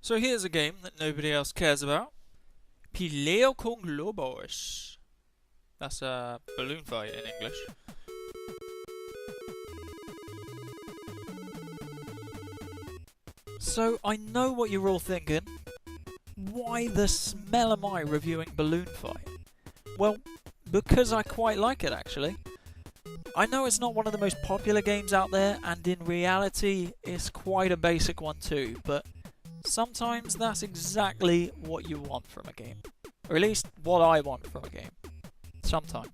So here's a game that nobody else cares about. Pileo con globos. That's a balloon fight in English. So I know what you're all thinking. Why the smell am I reviewing Balloon Fight? Well, because I quite like it actually. I know it's not one of the most popular games out there, and in reality it's quite a basic one too, but sometimes that's exactly what you want from a game. Or at least what I want from a game. Sometimes.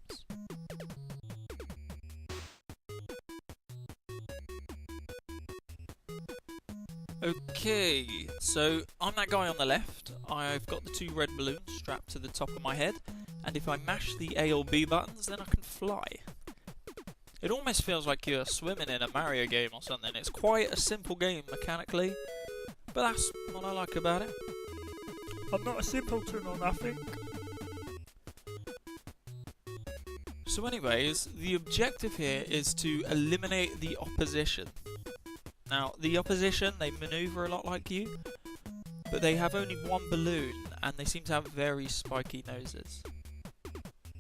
Okay, so I'm that guy on the left. I've got the 2 red balloons strapped to the top of my head, and if I mash the A or B buttons, then I can fly. It almost feels like you're swimming in a Mario game or something. It's quite a simple game mechanically, but that's what I like about it. I'm not a simpleton or nothing. So anyways, the objective here is to eliminate the opposition. Now, the opposition, they maneuver a lot like you, but they have only 1 balloon, and they seem to have very spiky noses.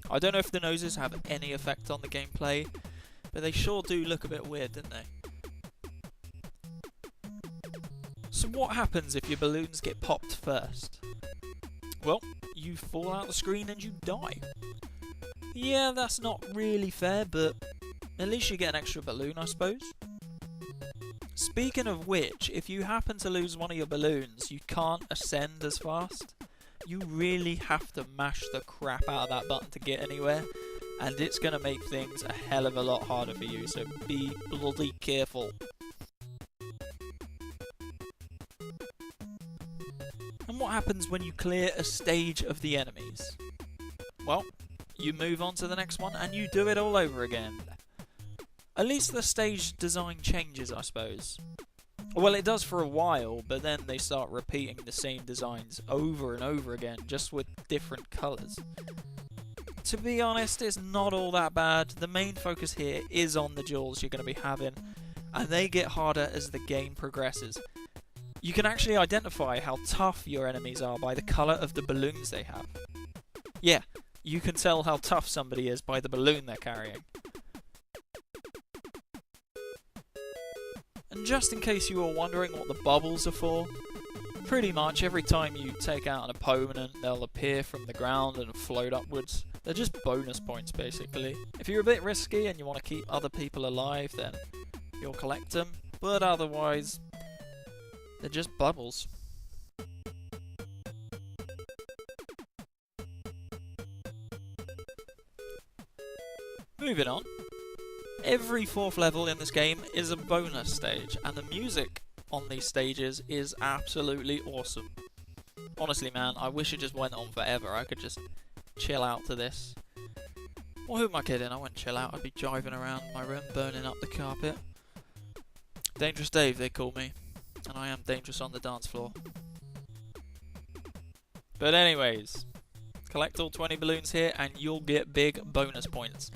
I don't know if the noses have any effect on the gameplay, but they sure do look a bit weird, don't they? So what happens if your balloons get popped first? Well, you fall out the screen and you die. Yeah, that's not really fair, but at least you get an extra balloon, I suppose. Speaking of which, if you happen to lose one of your balloons, you can't ascend as fast. You really have to mash the crap out of that button to get anywhere, and it's going to make things a hell of a lot harder for you, so be bloody careful. And what happens when you clear a stage of the enemies? Well, you move on to the next one and you do it all over again. At least the stage design changes, I suppose. Well, it does for a while, but then they start repeating the same designs over and over again, just with different colours. To be honest, it's not all that bad. The main focus here is on the duels you're going to be having, and they get harder as the game progresses. You can actually identify how tough your enemies are by the colour of the balloons they have. Yeah, you can tell how tough somebody is by the balloon they're carrying. And just in case you were wondering what the bubbles are for, pretty much every time you take out an opponent, they'll appear from the ground and float upwards. They're just bonus points, basically. If you're a bit risky and you want to keep other people alive, then you'll collect them, but otherwise, they're just bubbles. Moving on. Every 4th level in this game is a bonus stage, and the music on these stages is absolutely awesome. Honestly, man, I wish it just went on forever. I could just chill out to this. Well, who am I kidding? I wouldn't chill out. I'd be driving around my room, burning up the carpet. Dangerous Dave, they call me. And I am dangerous on the dance floor. But anyways, collect all 20 balloons here and you'll get big bonus points.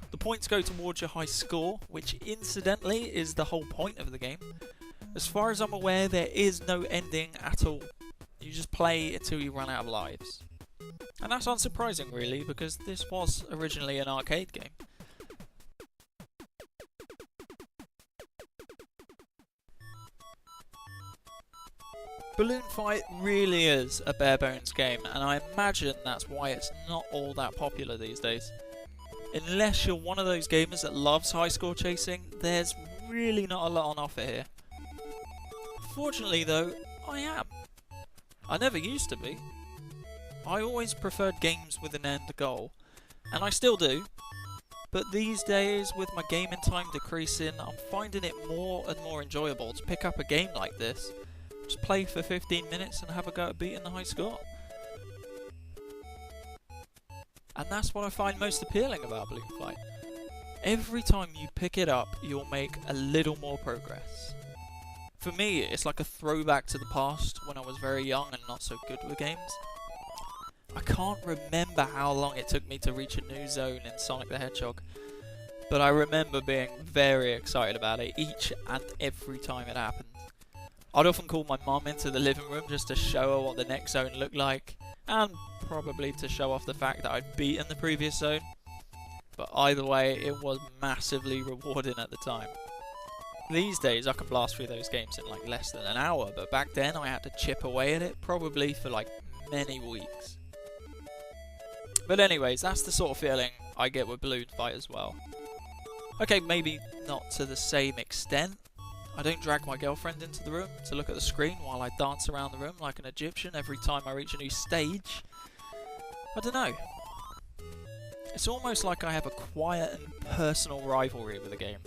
The points go towards your high score, which incidentally is the whole point of the game. As far as I'm aware, there is no ending at all. You just play until you run out of lives. And that's unsurprising really, because this was originally an arcade game. Balloon Fight really is a bare bones game, and I imagine that's why it's not all that popular these days. Unless you're one of those gamers that loves high score chasing, there's really not a lot on offer here. Fortunately though, I am. I never used to be. I always preferred games with an end goal, and I still do. But these days, with my gaming time decreasing, I'm finding it more and more enjoyable to pick up a game like this. Just play for 15 minutes and have a go at beating the high score. And that's what I find most appealing about Balloon Fight. Every time you pick it up, you'll make a little more progress. For me, it's like a throwback to the past when I was very young and not so good with games. I can't remember how long it took me to reach a new zone in Sonic the Hedgehog, but I remember being very excited about it each and every time it happened. I'd often call my mum into the living room just to show her what the next zone looked like, and probably to show off the fact that I'd beaten the previous zone. But either way, it was massively rewarding at the time. These days I can blast through those games in like less than an hour, but back then I had to chip away at it, probably for like many weeks. But anyways, that's the sort of feeling I get with Balloon Fight as well. Okay, maybe not to the same extent. I don't drag my girlfriend into the room to look at the screen while I dance around the room like an Egyptian every time I reach a new stage. I don't know. It's almost like I have a quiet and personal rivalry with the game.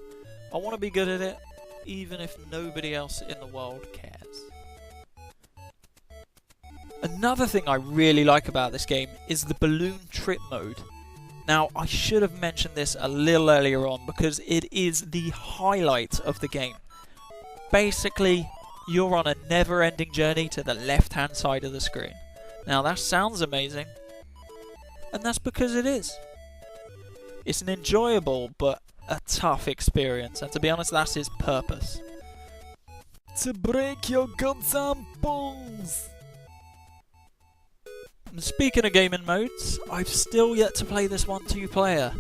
I want to be good at it, even if nobody else in the world cares. Another thing I really like about this game is the balloon trip mode. Now, I should have mentioned this a little earlier on because it is the highlight of the game. Basically, you're on a never-ending journey to the left-hand side of the screen. Now, that sounds amazing, and that's because it is. It's an enjoyable but a tough experience, and to be honest, that's its purpose. To break your goddamn bones! And speaking of gaming modes, I've still yet to play this one 2-player.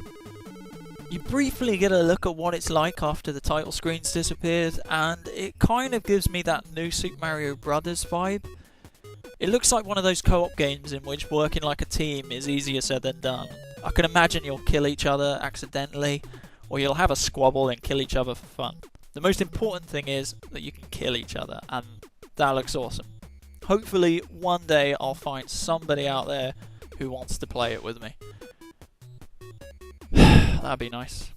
You briefly get a look at what it's like after the title screen's disappeared, and it kind of gives me that new Super Mario Bros. Vibe. It looks like one of those co-op games in which working like a team is easier said than done. I can imagine you'll kill each other accidentally, or you'll have a squabble and kill each other for fun. The most important thing is that you can kill each other, and that looks awesome. Hopefully one day I'll find somebody out there who wants to play it with me. That'd be nice.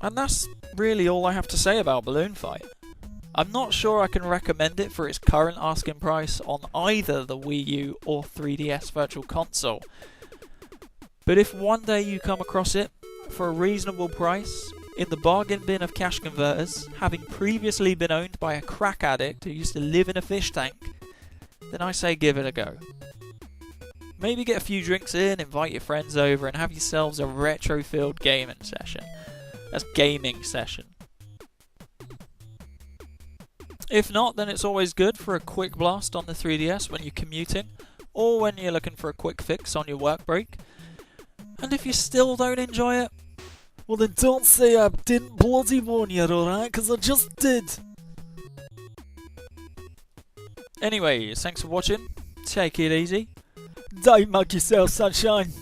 And that's really all I have to say about Balloon Fight. I'm not sure I can recommend it for its current asking price on either the Wii U or 3DS Virtual Console. But if one day you come across it for a reasonable price, in the bargain bin of cash converters, having previously been owned by a crack addict who used to live in a fish tank, then I say give it a go. Maybe get a few drinks in, invite your friends over, and have yourselves a retro-filled gaming session. That's gaming session. If not, then it's always good for a quick blast on the 3DS when you're commuting, or when you're looking for a quick fix on your work break. And if you still don't enjoy it, well then don't say I didn't bloody warn you, alright? Because I just did. Anyways, thanks for watching. Take it easy. Don't mug yourself, sunshine.